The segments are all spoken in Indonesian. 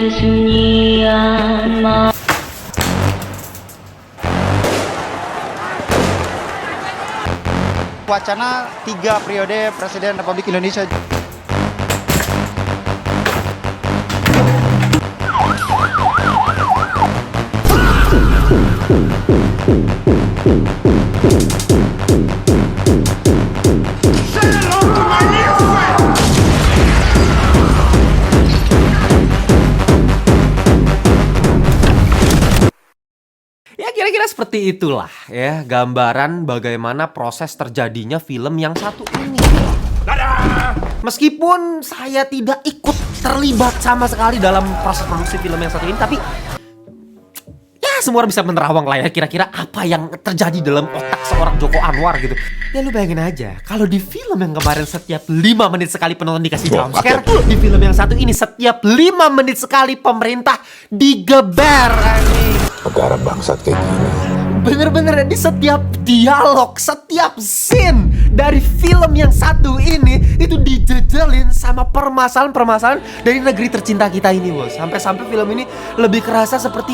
kesunyian. Wacana 3 periode Presiden Republik Indonesia. Ya kira-kira seperti itulah ya gambaran bagaimana proses terjadinya film yang satu ini. Meskipun saya tidak ikut terlibat sama sekali dalam proses produksi film yang satu ini, tapi ya semua orang bisa menerawang lah ya kira-kira apa yang terjadi dalam otak seorang Joko Anwar gitu. Ya lu bayangin aja, kalau di film yang kemarin setiap 5 menit sekali penonton dikasih jumpscare, di film yang satu ini setiap 5 menit sekali pemerintah digeber anjing. Negara bangsat kayak gini. Bener-bener di setiap dialog, setiap scene dari film yang satu ini itu dijejelin sama permasalahan-permasalahan dari negeri tercinta kita ini, bos. Sampai-sampai film ini lebih kerasa seperti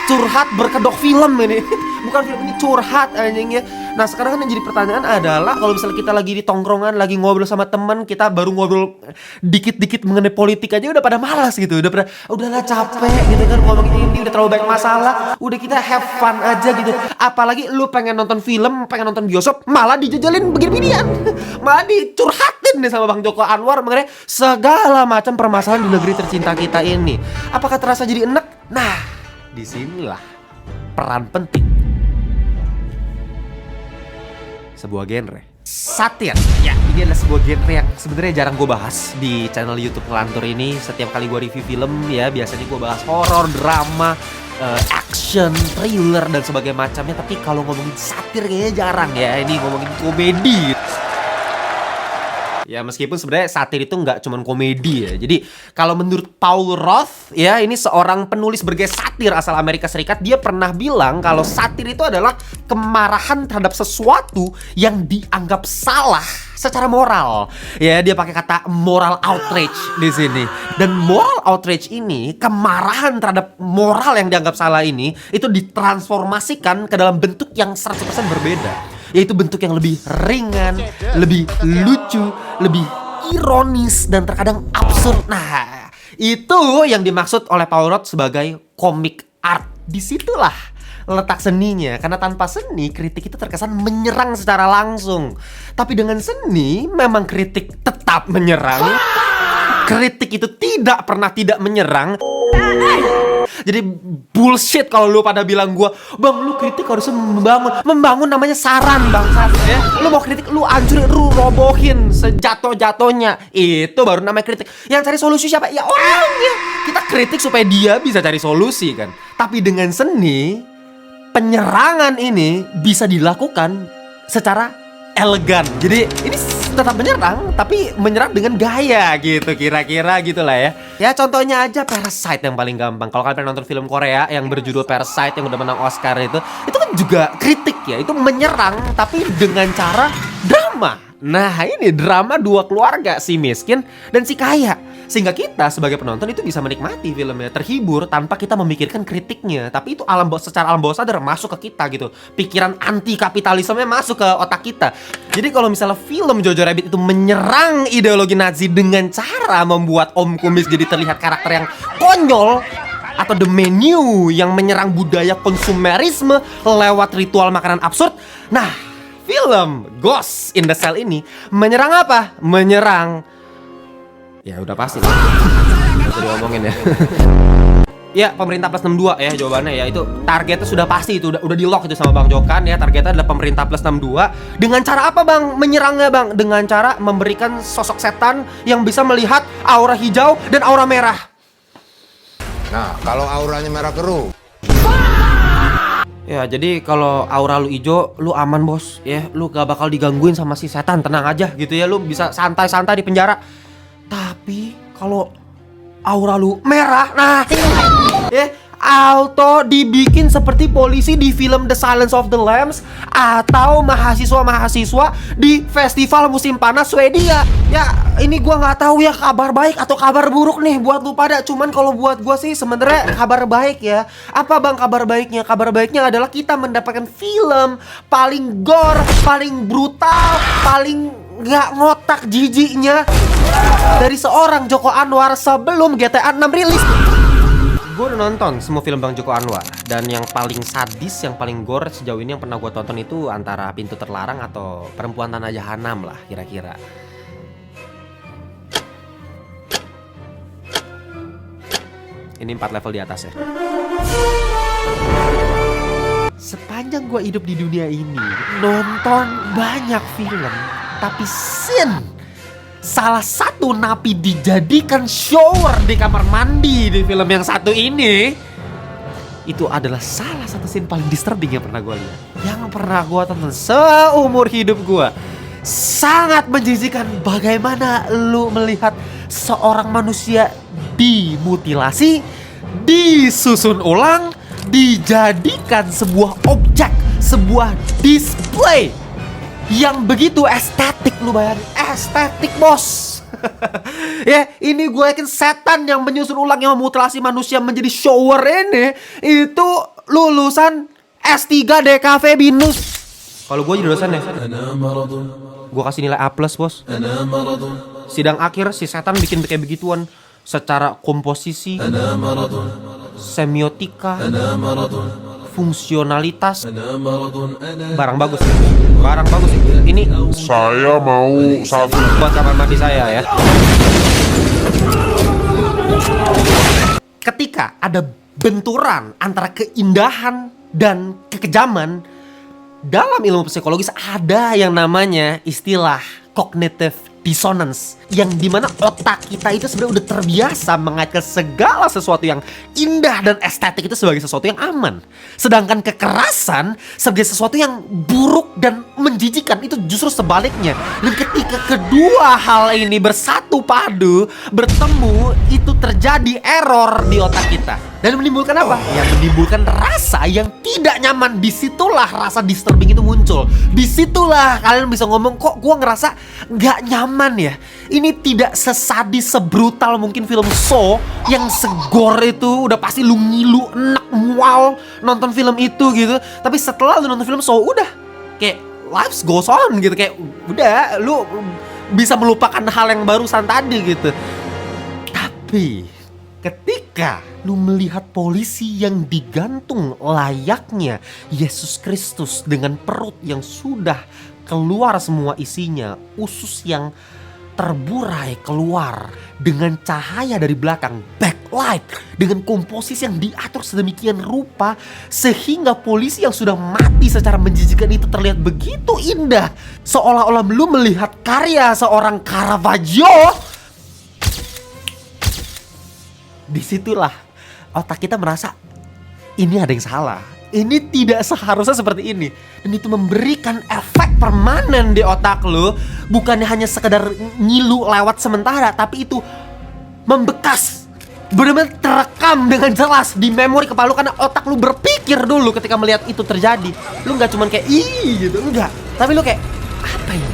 curhat berkedok film ini. Bukan film ini curhat anjing ya. Nah sekarang kan yang jadi pertanyaan adalah kalau misalnya kita lagi di tongkrongan, lagi ngobrol sama teman, kita baru ngobrol dikit-dikit mengenai politik aja udah pada malas gitu, udahlah capek gitu kan ngomongin ini, udah terlalu banyak masalah, udah kita have fun aja gitu. Apalagi lu pengen nonton film, pengen nonton bioskop, malah dijejelin begini-beginian, malah dicurhatin nih sama Bang Joko Anwar mengenai segala macam permasalahan di negeri tercinta kita ini. Apakah terasa jadi enek? Nah, disinilah peran penting sebuah genre satir. Ya, ini adalah sebuah genre yang sebenarnya jarang gue bahas di channel YouTube Ngelantur ini. Setiap kali gue review film ya biasanya gue bahas horor, drama, action, thriller dan sebagainya macamnya. Tapi kalau ngomongin satir kayaknya jarang ya. Ini ngomongin komedi. Ya meskipun sebenarnya satir itu nggak cuma komedi ya. Jadi kalau menurut Paul Roth ya, ini seorang penulis bergaya satir asal Amerika Serikat, dia pernah bilang kalau satir itu adalah kemarahan terhadap sesuatu yang dianggap salah secara moral. Ya dia pakai kata moral outrage di sini. Dan moral outrage ini, kemarahan terhadap moral yang dianggap salah ini, itu ditransformasikan ke dalam bentuk yang 100% berbeda. Yaitu bentuk yang lebih ringan, lebih lucu, lebih ironis, dan terkadang absurd. Nah, itu yang dimaksud oleh Paul Roth sebagai comic art. Disitulah letak seninya. Karena tanpa seni, kritik itu terkesan menyerang secara langsung. Tapi dengan seni, memang kritik tetap menyerang. Kritik itu tidak pernah tidak menyerang. Jadi bullshit kalau lu pada bilang gua, "Bang, lu kritik harusnya membangun namanya saran, bangsat." Ya. Lu mau kritik, lu anjurin, lu robohin sejatuh-jatuhnya. Itu baru namanya kritik. Yang cari solusi siapa? Ya orangnya. Kita kritik supaya dia bisa cari solusi kan. Tapi dengan seni, penyerangan ini bisa dilakukan secara elegan. Jadi ini tetap menyerang, tapi menyerang dengan gaya gitu, kira-kira gitulah ya. Ya contohnya aja Parasite yang paling gampang. Kalau kalian nonton film Korea yang berjudul Parasite yang udah menang Oscar itu kan juga kritik ya. Itu menyerang tapi dengan cara drama. Nah ini drama dua keluarga, si miskin dan si kaya. Sehingga kita sebagai penonton itu bisa menikmati filmnya, terhibur tanpa kita memikirkan kritiknya. Tapi itu secara alam bawah sadar masuk ke kita gitu. Pikiran anti kapitalismenya masuk ke otak kita. Jadi kalau misalnya film Jojo Rabbit itu menyerang ideologi Nazi dengan cara membuat Om Kumis jadi terlihat karakter yang konyol, atau The Menu yang menyerang budaya konsumerisme lewat ritual makanan absurd. Nah, film Ghost in the Shell ini menyerang apa? Menyerang, ya udah pasti lah, bisa diomongin ya. Ya pemerintah plus 62 ya jawabannya ya. Itu targetnya sudah pasti, itu udah di lock itu sama Bang Jokan ya. Targetnya adalah pemerintah plus 62. Dengan cara apa Bang menyerangnya Bang? Dengan cara memberikan sosok setan yang bisa melihat aura hijau dan aura merah. Nah, kalau auranya merah keruh. Ya jadi kalau aura lu hijau, lu aman bos ya. Lu gak bakal digangguin sama si setan, tenang aja gitu ya. Lu bisa santai-santai di penjara. Tapi kalau aura lu merah, nah ya auto dibikin seperti polisi di film The Silence of the Lambs atau mahasiswa-mahasiswa di festival musim panas Swedia. Ya, ini gua nggak tahu ya kabar baik atau kabar buruk nih buat lu pada. Cuman kalau buat gua sih sebenarnya kabar baik ya. Apa bang kabar baiknya? Kabar baiknya adalah kita mendapatkan film paling gore, paling brutal, paling nggak ngotak jijiknya dari seorang Joko Anwar sebelum GTA 6 rilis. Gue udah nonton semua film Bang Joko Anwar, dan yang paling sadis, yang paling gore sejauh ini yang pernah gue tonton itu antara Pintu Terlarang atau Perempuan Tanah Jahanam lah kira-kira. Ini 4 level di atas ya. Sepanjang gue hidup di dunia ini, nonton banyak film, tapi scene salah satu napi dijadikan shower di kamar mandi di film yang satu ini, itu adalah salah satu scene paling disturbing yang pernah gue lihat, yang pernah gue tonton seumur hidup gue. Sangat menjijikan bagaimana lu melihat seorang manusia dimutilasi, disusun ulang, dijadikan sebuah objek, sebuah display yang begitu estetik. Lu bayangin, estetik bos. Ya, ini gue yakin setan yang menyusun ulang, yang memutilasi manusia menjadi shower ini, itu lulusan S3 DKV BINUS. Kalau gue jadi dosen ya, gue kasih nilai A+, bos. Sidang akhir si setan bikin kayak begituan, secara komposisi, semiotika, fungsionalitas, barang bagus. Barang bagus. Ini Saya mau satu. buat kamar mandi saya ya. Ketika ada benturan antara keindahan dan kekejaman, dalam ilmu psikologis ada yang namanya istilah cognitive dissonance, yang dimana otak kita itu sebenarnya udah terbiasa mengaitkan segala sesuatu yang indah dan estetik itu sebagai sesuatu yang aman, sedangkan kekerasan sebagai sesuatu yang buruk dan menjijikan itu justru sebaliknya. Dan ketika kedua hal ini bersatu padu, bertemu, itu terjadi error di otak kita dan menimbulkan apa? Yang menimbulkan rasa yang tidak nyaman. Disitulah rasa disturbing itu muncul. Disitulah kalian bisa ngomong, kok gua ngerasa nggak nyaman ya. Ini tidak sesadis, sebrutal mungkin film Saw yang segor itu udah pasti lu ngilu, enak, mual nonton film itu gitu. Tapi setelah lu nonton film Saw, udah kayak life goes on gitu. Kayak udah lu bisa melupakan hal yang barusan tadi gitu. Tapi ketika lu melihat polisi yang digantung layaknya Yesus Kristus dengan perut yang sudah keluar semua isinya, usus yang terburai keluar, dengan cahaya dari belakang, backlight, dengan komposisi yang diatur sedemikian rupa sehingga polisi yang sudah mati secara menjijikan itu terlihat begitu indah, seolah-olah lu melihat karya seorang Caravaggio. Disitulah otak kita merasa ini ada yang salah. Ini tidak seharusnya seperti ini. Dan itu memberikan efek permanen di otak lu. Bukannya hanya sekedar ngilu lewat sementara, tapi itu membekas, benar-benar terekam dengan jelas di memori kepala lu. Karena otak lu berpikir dulu ketika melihat itu terjadi. Lu gak cuman kayak ih gitu, enggak. Tapi lu kayak, apa ini?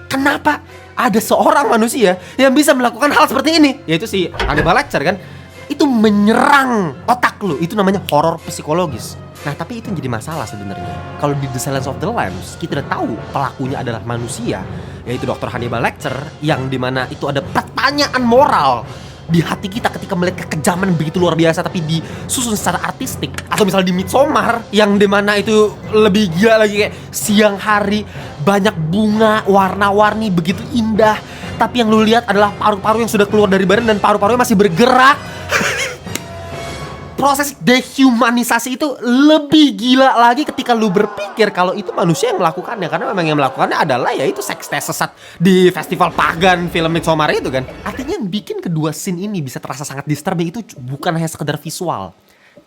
Kenapa ada seorang manusia yang bisa melakukan hal seperti ini? Yaitu si Hannibal Lecter kan. Itu menyerang otak lu. Itu namanya horor psikologis. Nah, tapi itu jadi masalah sebenarnya. Kalau di The Silence of the Lambs, kita udah tahu pelakunya adalah manusia, yaitu Dr. Hannibal Lecter, yang dimana itu ada pertanyaan moral di hati kita ketika melihat kekejaman begitu luar biasa tapi disusun secara artistik. Atau misalnya di Midsommar, yang dimana itu lebih gila lagi, kayak siang hari, banyak bunga, warna-warni, begitu indah. Tapi yang lu lihat adalah paru-paru yang sudah keluar dari badan dan paru-parunya masih bergerak. Proses dehumanisasi itu lebih gila lagi ketika lu berpikir kalau itu manusia yang melakukannya. Karena memang yang melakukannya adalah ya itu seks tes sesat di festival pagan film Midsommar itu kan. Artinya yang bikin kedua scene ini bisa terasa sangat disturbing itu bukan hanya sekedar visual,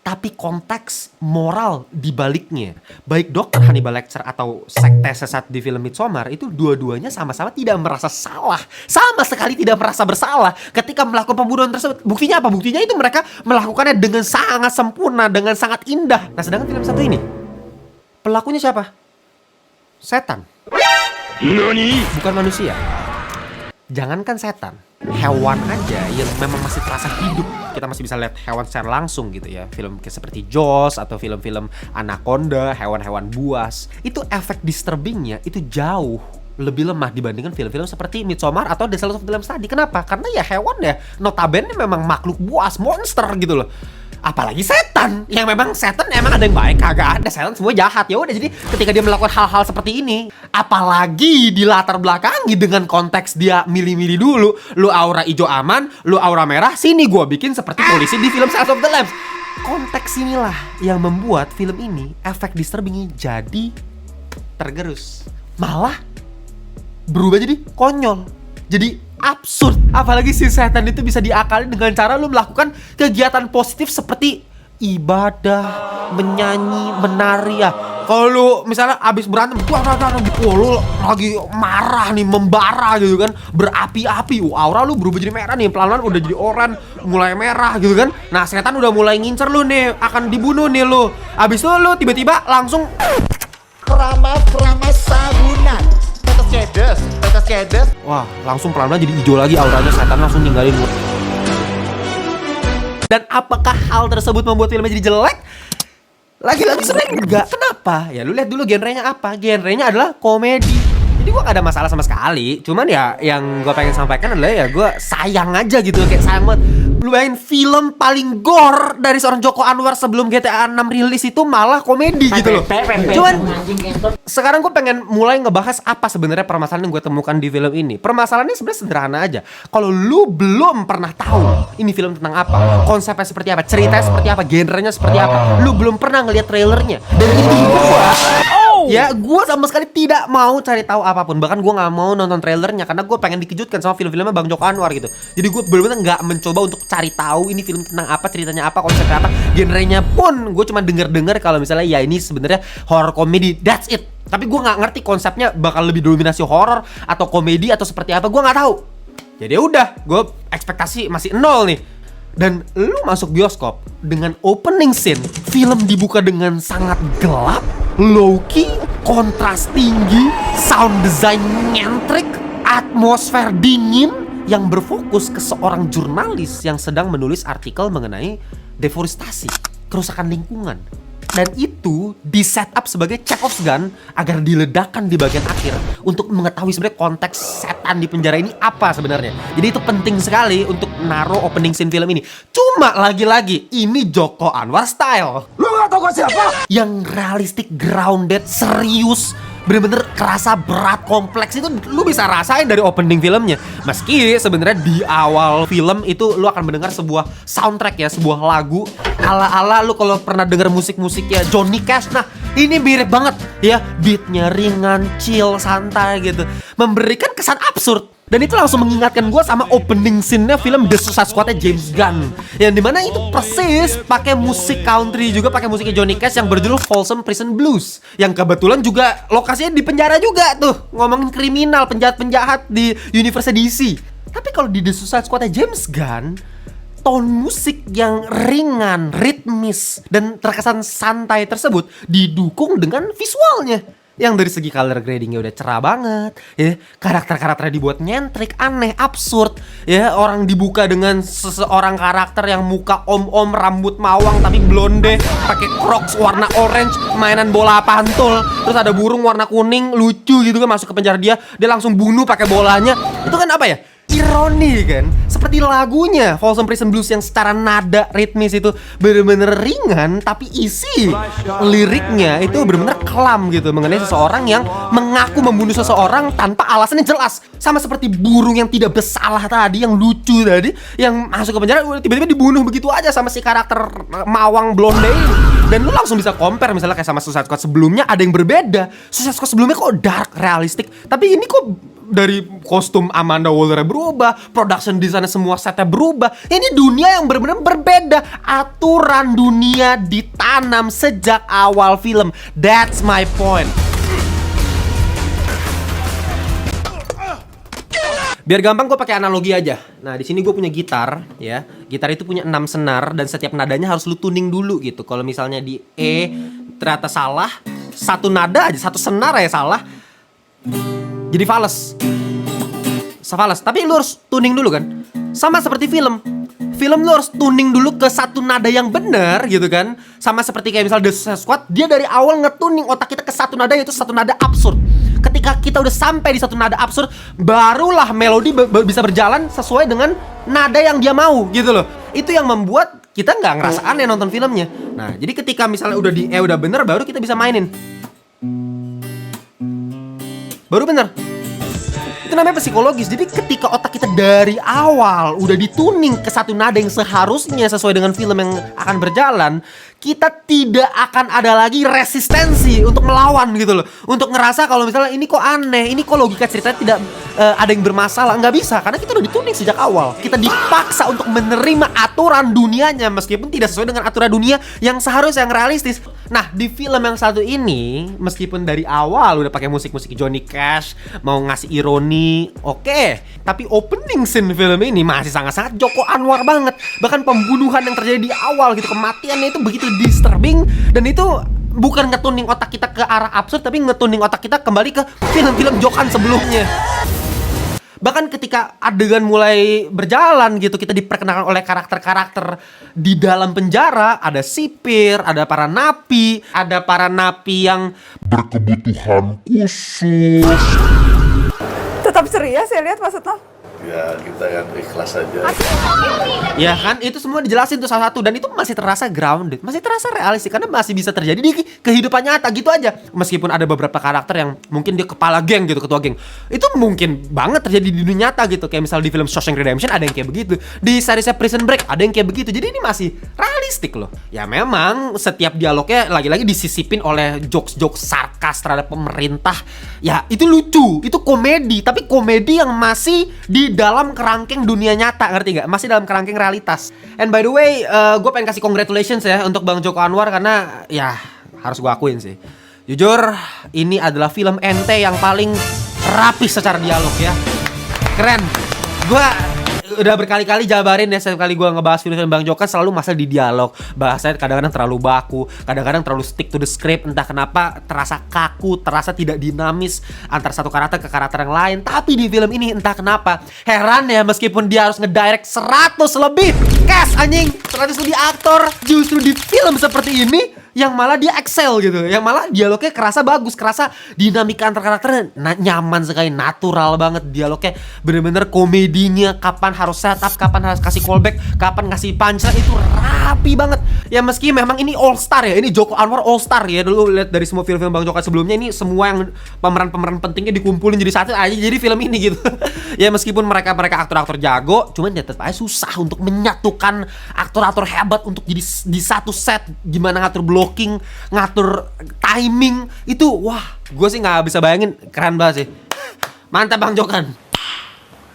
tapi konteks moral di baliknya. Baik Dr. Hannibal Lecter atau sekte sesat di film Midsommar itu dua-duanya sama-sama tidak merasa salah. Sama sekali tidak merasa bersalah ketika melakukan pembunuhan tersebut. Buktinya apa? Buktinya itu mereka melakukannya dengan sangat sempurna, dengan sangat indah. Nah, sedangkan film satu ini, pelakunya siapa? Setan. Bukan manusia. Jangankan setan, hewan aja yang memang masih terasa hidup. Kita masih bisa lihat hewan secara langsung gitu ya. Film seperti Jaws atau film-film Anaconda, hewan-hewan buas. Itu efek disturbingnya itu jauh lebih lemah dibandingkan film-film seperti Midsommar atau The Silence of the Lambs tadi. Kenapa? Karena ya hewan ya notabene memang makhluk buas, monster gitu loh. Apalagi setan, yang memang setan emang ada yang baik, kagak ada, setan semua jahat. Ya udah, jadi ketika dia melakukan hal-hal seperti ini, apalagi di latar belakangi dengan konteks dia milih-milih dulu, lu aura hijau aman, lu aura merah, sini gua bikin seperti polisi di film Silence of the Lambs. Konteks inilah yang membuat film ini efek disturbingnya jadi tergerus, malah berubah jadi konyol, jadi absurd. Apalagi si setan itu bisa diakali dengan cara lu melakukan kegiatan positif seperti ibadah, menyanyi, menari ya. Kalau lu misalnya abis berantem, lu lagi marah nih, membara gitu kan, berapi-api, aura lu berubah jadi merah nih, pelan-pelan udah jadi oranye, mulai merah gitu kan. Nah, setan udah mulai ngincer lu nih, akan dibunuh nih lu. Abis itu lu tiba-tiba langsung Keramas sabunan. Tetes cedes. wah, langsung pelan-pelan jadi hijau lagi auranya, setan langsung ninggalin gua. Dan apakah hal tersebut membuat filmnya jadi jelek? Lagi-lagi sebenarnya enggak. Kenapa? Ya lu lihat dulu genrenya apa. Genrenya adalah komedi. Jadi gue gak ada masalah sama sekali. Cuman ya yang gue pengen sampaikan adalah ya gue sayang aja gitu. Kayak sayang banget. Lu bayangin film paling gore dari seorang Joko Anwar sebelum GTA 6 rilis itu malah komedi gitu loh. Cuman sekarang gue pengen mulai ngebahas apa sebenarnya permasalahan yang gue temukan di film ini. Permasalahannya sebenarnya sederhana aja. Kalau lu belum pernah tahu ini film tentang apa, konsepnya seperti apa, ceritanya seperti apa, genrenya seperti apa, lu belum pernah ngeliat trailernya. Dan itu gue sama sekali tidak mau cari tahu apapun. Bahkan gue gak mau nonton trailernya karena gue pengen dikejutkan sama film-filmnya Bang Joko Anwar gitu. Jadi gue bener-bener gak mencoba untuk cari tahu ini film tentang apa, ceritanya apa, konsepnya apa, genrenya pun gue cuma denger-denger kalau misalnya ya ini sebenarnya horror komedi, that's it. Tapi gue gak ngerti konsepnya bakal lebih dominasi horror atau komedi atau seperti apa, gue gak tahu. Jadi udah, gue ekspektasi masih nol nih. Dan lu masuk bioskop dengan opening scene, film dibuka dengan sangat gelap, low-key, kontras tinggi, sound design nyentrik, atmosfer dingin yang berfokus ke seorang jurnalis yang sedang menulis artikel mengenai deforestasi, kerusakan lingkungan. Dan itu di setup sebagai Chekhov's gun agar diledakkan di bagian akhir untuk mengetahui sebenarnya konteks setan di penjara ini apa sebenarnya. Jadi itu penting sekali untuk naruh opening scene film ini. Cuma lagi-lagi ini Joko Anwar style. Lu gak tau gue siapa? Yang realistic, grounded, serius, bener-bener kerasa berat, kompleks itu lu bisa rasain dari opening filmnya. Meski sebenarnya di awal film itu lu akan mendengar sebuah soundtrack ya, sebuah lagu ala-ala lu kalau pernah denger musik-musiknya Johnny Cash. Nah, ini mirip banget ya, beatnya ringan, chill, santai gitu, memberikan kesan absurd. Dan itu langsung mengingatkan gue sama opening scene-nya film The Suicide Squad-nya James Gunn, yang dimana itu persis pakai musik country juga, pakai musiknya Johnny Cash yang berjudul Folsom Prison Blues, yang kebetulan juga lokasinya di penjara juga tuh, ngomongin kriminal, penjahat-penjahat di universe DC. Tapi kalau di The Suicide Squad-nya James Gunn, tone musik yang ringan, ritmis, dan terkesan santai tersebut didukung dengan visualnya yang dari segi color gradingnya udah cerah banget ya, karakter-karakternya dibuat nyentrik, aneh, absurd ya. Orang dibuka dengan seseorang karakter yang muka om-om, rambut mawang tapi blonde, pakai Crocs warna orange, mainan bola pantul, terus ada burung warna kuning lucu gitu kan, masuk ke penjara dia langsung bunuh pakai bolanya. Itu kan apa ya, ironi kan, seperti lagunya Folsom Prison Blues yang secara nada ritmis itu bener-bener ringan, tapi isi liriknya itu bener-bener kelam gitu, mengenai seseorang yang mengaku membunuh seseorang tanpa alasannya jelas. Sama seperti burung yang tidak bersalah tadi, yang lucu tadi, yang masuk ke penjara tiba-tiba dibunuh begitu aja sama si karakter mawang blonde ini. Dan lu langsung bisa compare misalnya kayak sama Suicide Squad sebelumnya, ada yang berbeda. Suicide Squad sebelumnya kok dark, realistik, tapi ini kok dari kostum Amanda Waller berubah, production design semua setnya berubah. Ini dunia yang benar-benar berbeda. Aturan dunia ditanam sejak awal film. That's my point. Biar gampang gue pakai analogi aja. Nah, di sini gue punya gitar, ya. Gitar itu punya 6 senar dan setiap nadanya harus lu tuning dulu gitu. Kalau misalnya di E ternyata salah, satu nada aja, satu senar aja salah, jadi fales. Fales. Tapi lu harus tuning dulu kan. Sama seperti film. Film lu harus tuning dulu ke satu nada yang benar gitu kan. Sama seperti kayak misal The Suicide Squad, dia dari awal ngetuning otak kita ke satu nada, yaitu satu nada absurd. Ketika kita udah sampai di satu nada absurd, barulah melodi bisa berjalan sesuai dengan nada yang dia mau gitu loh. Itu yang membuat kita nggak ngerasa aneh nonton filmnya. Nah, jadi ketika misalnya udah di udah bener, baru kita bisa mainin. Baru bener. Itu namanya psikologis. Jadi ketika otak kita dari awal udah dituning ke satu nada yang seharusnya sesuai dengan film yang akan berjalan, kita tidak akan ada lagi resistensi untuk melawan gitu loh. Untuk ngerasa kalau misalnya ini kok aneh, ini kok logika ceritanya tidak ada yang bermasalah. Nggak bisa, karena kita udah dituning sejak awal. Kita dipaksa untuk menerima aturan dunianya meskipun tidak sesuai dengan aturan dunia yang seharusnya yang realistis. Nah, di film yang satu ini, meskipun dari awal udah pakai musik-musik Johnny Cash, mau ngasih ironi, oke. Tapi opening scene film ini masih sangat-sangat Joko Anwar banget. Bahkan pembunuhan yang terjadi di awal gitu, kematiannya itu begitu disturbing. Dan itu bukan ngetuning otak kita ke arah absurd, tapi ngetuning otak kita kembali ke film-film Jokan sebelumnya. Bahkan ketika adegan mulai berjalan gitu, kita diperkenalkan oleh karakter-karakter di dalam penjara. Ada sipir, ada para napi yang berkebutuhan khusus. Tetap ceria saya lihat maksud lo. Ya kita yang ikhlas aja. ya kan, itu semua dijelasin tuh salah satu. Dan itu masih terasa grounded, masih terasa realistis, karena masih bisa terjadi di kehidupan nyata gitu aja. Meskipun ada beberapa karakter yang mungkin dia kepala geng gitu, ketua geng, itu mungkin banget terjadi di dunia nyata gitu. Kayak misal di film Shawshank Redemption ada yang kayak begitu, di seriesnya Prison Break ada yang kayak begitu. Jadi ini masih realistik loh. Ya memang setiap dialognya lagi-lagi disisipin oleh jokes-jokes sarkas terhadap pemerintah. Ya itu lucu, itu komedi, tapi komedi yang masih di dalam kerangkeng dunia nyata, ngerti gak? Masih dalam kerangkeng realitas. And by the way, gue pengen kasih congratulations ya untuk Bang Joko Anwar, karena ya harus gue akuin sih, jujur ini adalah film ente yang paling rapi secara dialog ya. Keren. Gue udah berkali-kali jabarin ya, setiap kali gue ngebahas film-film Bang Joko selalu masalah di dialog. Bahasanya kadang-kadang terlalu baku, kadang-kadang terlalu stick to the script. Entah kenapa terasa kaku, terasa tidak dinamis antara satu karakter ke karakter yang lain. Tapi di film ini entah kenapa, heran ya, meskipun dia harus ngedirect 100 lebih cast anjing, 100 lebih aktor, justru di film seperti ini yang malah dia excel gitu, yang malah dialognya kerasa bagus, kerasa dinamika antar karakternya nyaman sekali, natural banget dialognya, bener-bener komedinya, kapan harus setup, kapan harus kasih callback, kapan ngasih punchline, itu rapi banget. Ya meski memang ini all star ya, ini Joko Anwar all star ya. Dulu lihat dari semua film-film Bang Joko sebelumnya, ini semua yang pemeran-pemeran pentingnya dikumpulin jadi satu aja jadi film ini gitu. Ya meskipun mereka aktor-aktor jago, cuman ya tetap aja susah untuk menyatukan aktor-aktor hebat untuk jadi di satu set. Gimana ngatur blocking, ngatur timing, itu wah, gue sih nggak bisa bayangin, keren banget sih. Mantap Bang Jokan.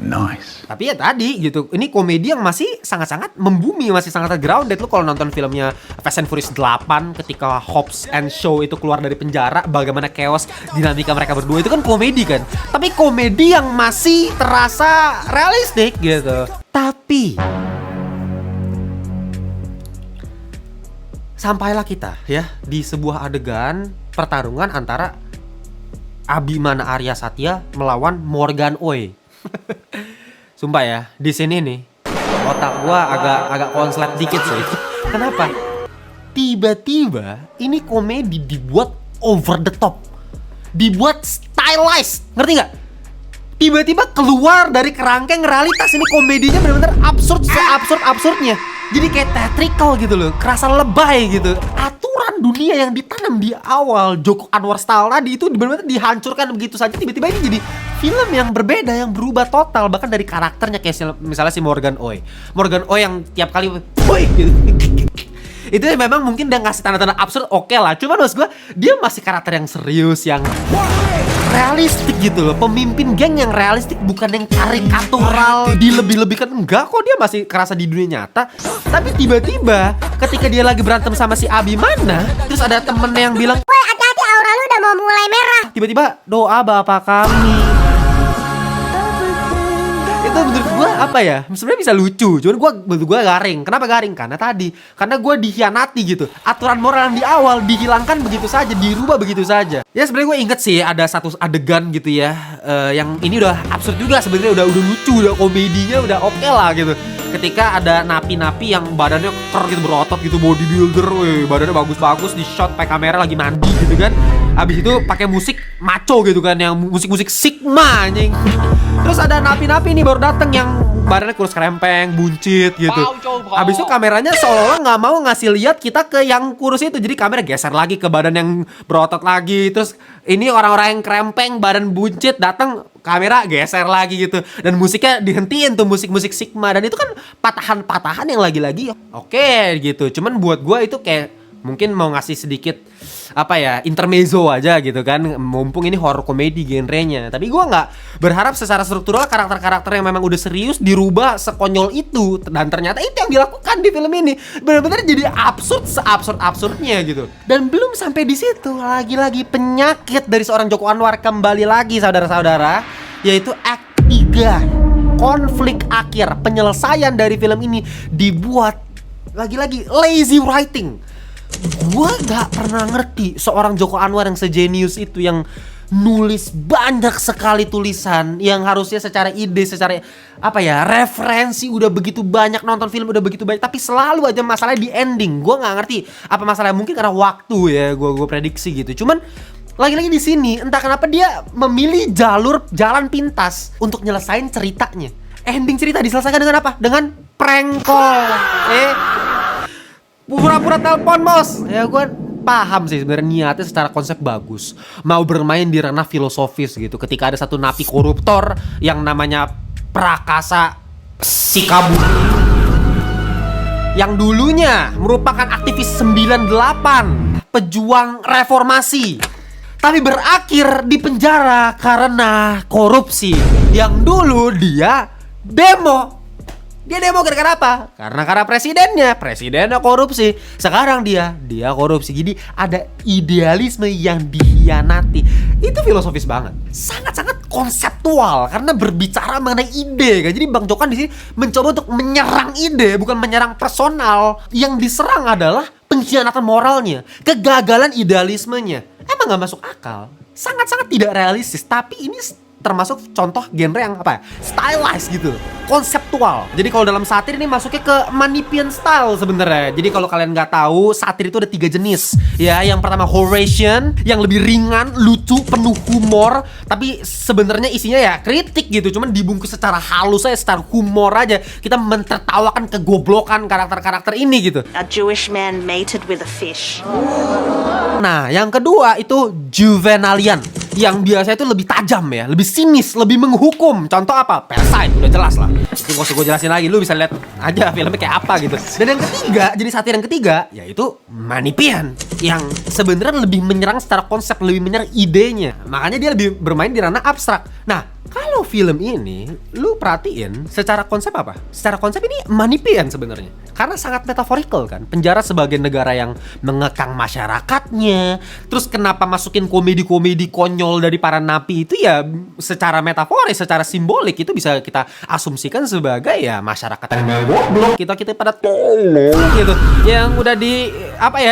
Nice. Tapi ya tadi gitu, ini komedi yang masih sangat-sangat membumi, masih sangat grounded. Lu kalau nonton filmnya Fast and Furious 8 ketika Hobbs and Shaw itu keluar dari penjara, bagaimana chaos dinamika mereka berdua, itu kan komedi kan. Tapi komedi yang masih terasa realistik gitu. Tapi sampailah kita ya di sebuah adegan pertarungan antara Abimana Arya Satya melawan Morgan Oey. Sumpah ya, di sini nih otak gua agak konslet dikit sih. Kenapa? Tiba-tiba ini komedi dibuat over the top, dibuat stylized, ngerti nggak? Tiba-tiba keluar dari kerangkeng realitas. Ini komedinya benar-benar absurd, seabsurd-absurdnya. Jadi kayak theatrical gitu loh, kerasa lebay gitu. Aturan dunia yang ditanam di awal Joko Anwar style tadi itu benar-benar dihancurkan begitu saja. Tiba-tiba ini jadi film yang berbeda, yang berubah total. Bahkan dari karakternya, kayak misalnya si Morgan Oey yang tiap kali "Woi" gitu. Itu memang mungkin udah ngasih tanda-tanda absurd, oke lah. Cuman maksud gue, dia masih karakter yang serius, yang realistik gitu loh. Pemimpin geng yang realistik, bukan yang karikatural, dilebih-lebihkan. Enggak kok, dia masih kerasa di dunia nyata. Tapi tiba-tiba ketika dia lagi berantem sama si Abimana, terus ada temennya yang bilang, Woi, hati-hati aura lu udah mau mulai merah. tiba-tiba doa bapak kami. Itu menurut gue apa ya, sebenarnya bisa lucu, cuman menurut gue garing. Kenapa garing? Karena gue dikhianati gitu. Aturan moral yang di awal dihilangkan begitu saja, dirubah begitu saja. Ya sebenarnya gue inget sih ada satu adegan gitu ya, yang ini udah absurd juga sebenarnya, udah lucu, udah komedinya udah oke lah gitu. Ketika ada napi-napi yang badannya keker gitu, berotot gitu, bodybuilder, badannya bagus-bagus, di shot pakai kamera lagi mandi gitu kan. Habis itu pakai musik maco gitu kan, yang musik-musik Sigma anjing. Terus ada napi-napi nih baru dateng yang badannya kurus kerempeng, buncit gitu. Habis itu kameranya seolah-olah nggak mau ngasih lihat kita ke yang kurus itu. Jadi kamera geser lagi ke badan yang berotot lagi. Terus ini orang-orang yang kerempeng, badan buncit datang, kamera geser lagi gitu. Dan musiknya dihentiin tuh, musik-musik Sigma. Dan itu kan patahan-patahan yang lagi-lagi oke gitu. Cuman buat gua itu kayak mungkin mau ngasih sedikit apa ya, intermezzo aja gitu kan, mumpung ini horror komedi genrenya. Tapi gue nggak berharap secara struktural karakter-karakter yang memang udah serius dirubah sekonyol itu. Dan ternyata itu yang dilakukan di film ini, benar-benar jadi absurd, seabsurd-absurdnya gitu. Dan belum sampai di situ, lagi-lagi penyakit dari seorang Joko Anwar kembali lagi saudara-saudara, yaitu act 3, konflik akhir. Penyelesaian dari film ini dibuat lagi-lagi lazy writing. Gue gak pernah ngerti seorang Joko Anwar yang sejenius itu, yang nulis banyak sekali tulisan, yang harusnya secara ide, secara apa ya, referensi udah begitu banyak, nonton film udah begitu banyak, tapi selalu aja masalahnya di ending. Gue gak ngerti apa masalahnya, mungkin karena waktu ya, gue prediksi gitu. Cuman lagi-lagi di sini entah kenapa dia memilih jalan pintas untuk nyelesain ceritanya. Ending cerita diselesaikan dengan apa? Dengan prank call. Pura-pura telepon bos. Ya gue paham sih sebenarnya niatnya secara konsep bagus, mau bermain di ranah filosofis gitu. Ketika ada satu napi koruptor yang namanya Prakasa Sikabut, yang dulunya merupakan aktivis 98, pejuang reformasi, tapi berakhir di penjara karena korupsi. Yang dulu dia demo. Dia demo gara-gara apa? Karena presidennya korupsi. Sekarang dia korupsi. Jadi ada idealisme yang dikhianati. Itu filosofis banget. Sangat-sangat konseptual karena berbicara mengenai ide kan. Jadi Bang Jokan di sini mencoba untuk menyerang ide, bukan menyerang personal. Yang diserang adalah pengkhianatan moralnya, kegagalan idealismenya. Emang gak masuk akal. Sangat-sangat tidak realistis. Tapi ini termasuk contoh genre yang apa ya, stylized gitu, konseptual. Jadi kalau dalam satir ini masuknya ke Manipian style sebenarnya. Jadi kalau kalian nggak tahu, satir itu ada 3 jenis ya. Yang pertama Horatian, yang lebih ringan, lucu, penuh humor, tapi sebenarnya isinya ya kritik gitu, cuman dibungkus secara halus aja, secara humor aja. Kita mentertawakan kegoblokan karakter-karakter ini gitu. A Jewish man mated with a fish. Nah, yang kedua itu Juvenalian, yang biasanya itu lebih tajam ya, lebih sinis, lebih menghukum. Contoh apa? Parasite, udah jelas lah. Itu gak usah gue jelasin lagi, lu bisa lihat aja filmnya kayak apa gitu. Dan yang ketiga, jadi satir yang ketiga, yaitu Manipian, yang sebenarnya lebih menyerang secara konsep, lebih menyerang idenya. Makanya dia lebih bermain di ranah abstrak. Nah, kalau film ini, lu perhatiin secara konsep apa? Secara konsep ini Manipian sebenarnya. Karena sangat metaforikal kan. Penjara sebagai negara yang mengekang masyarakatnya. Terus kenapa masukin komedi-komedi konyol dari para napi itu ya secara metaforis, secara simbolik itu bisa kita asumsikan sebagai ya masyarakat yang goblok. Kita pada tolong gitu. Yang udah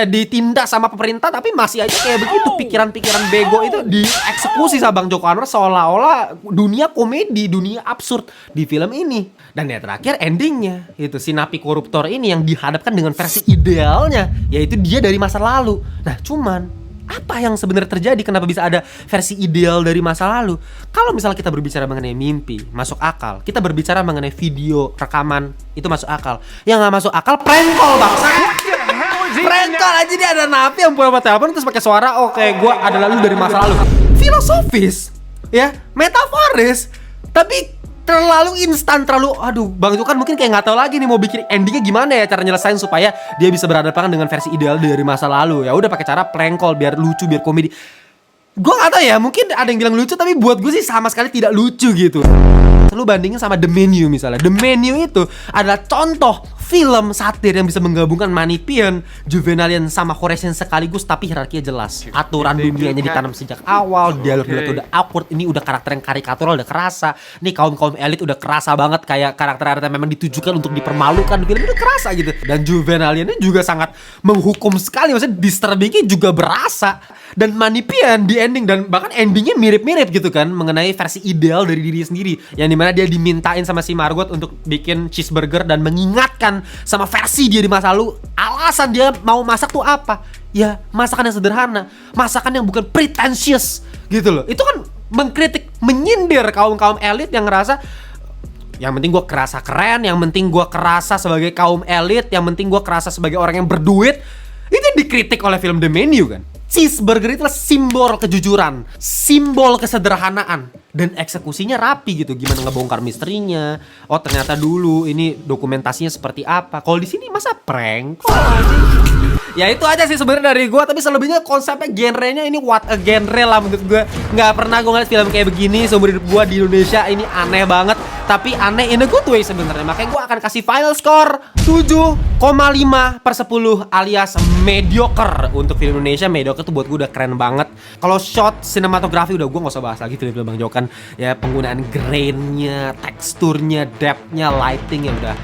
ditindak sama pemerintah tapi masih aja kayak begitu. Pikiran-pikiran bego itu dieksekusi sama Bang Joko Anwar seolah-olah dunia komedi, dunia absurd di film ini. Dan ya terakhir endingnya itu si napi koruptor ini yang dihadapkan dengan versi idealnya, yaitu dia dari masa lalu. Nah cuman apa yang sebenarnya terjadi, kenapa bisa ada versi ideal dari masa lalu? Kalau misalnya kita berbicara mengenai mimpi, masuk akal. Kita berbicara mengenai video rekaman, itu masuk akal. Yang gak masuk akal prank call bangsa. Prank call aja, dia ada napi yang pura-pura telepon terus pakai suara oke gue adalah lu dari masa lalu. Filosofis ya, metaforis, tapi terlalu instan, terlalu Bang Jokan mungkin kayak nggak tahu lagi nih mau bikin endingnya gimana ya, cara nyelesain supaya dia bisa berhadapan dengan versi ideal dari masa lalu. Ya udah pakai cara prank call biar lucu, biar komedi. Gue gak tau ya, mungkin ada yang bilang lucu, tapi buat gue sih sama sekali tidak lucu gitu. Lu bandingin sama The Menu misalnya. The Menu itu adalah contoh film satir yang bisa menggabungkan Manipian, Juvenalian sama Horesian sekaligus, tapi hierarkinya jelas. Aturan dunianya ditanam sejak awal, dialog-dialog udah awkward, ini udah karakter yang karikatural udah kerasa. Nih kaum-kaum elit udah kerasa banget, kayak karakter-karakter yang memang ditujukan untuk dipermalukan, film udah kerasa gitu. Dan Juvenaliannya juga sangat menghukum sekali, maksudnya disturbingnya juga berasa. Dan Manipian di ending, dan bahkan endingnya mirip-mirip gitu kan, mengenai versi ideal dari diri sendiri, yang dimana dia dimintain sama si Margot untuk bikin cheeseburger dan mengingatkan sama versi dia di masa lalu. Alasan dia mau masak tuh apa? Ya masakan yang sederhana, masakan yang bukan pretentious gitu loh. Itu kan mengkritik, menyindir kaum-kaum elit yang ngerasa yang penting gue kerasa keren, yang penting gue kerasa sebagai kaum elit, yang penting gue kerasa sebagai orang yang berduit. Itu yang dikritik oleh film The Menu kan. Cheeseburger itu simbol kejujuran, simbol kesederhanaan, dan eksekusinya rapi gitu. Gimana ngebongkar misterinya? Oh ternyata dulu ini dokumentasinya seperti apa? Kalau di sini masa prank? Ya itu aja sih sebenarnya dari gue. Tapi selebihnya konsepnya, genrenya ini what a genre lah menurut gue. Nggak pernah gue ngeliat film kayak begini seumur hidup gue di Indonesia. Ini aneh banget, tapi aneh in a good way sebenarnya. Makanya gue akan kasih final score 7,5/10 alias mediocre untuk film Indonesia. Mediocre tuh buat gue udah keren banget. Kalau shot sinematografi udah gue nggak usah bahas lagi film-film Bang Jokan. Ya penggunaan grainnya, teksturnya, depthnya, lightingnya udah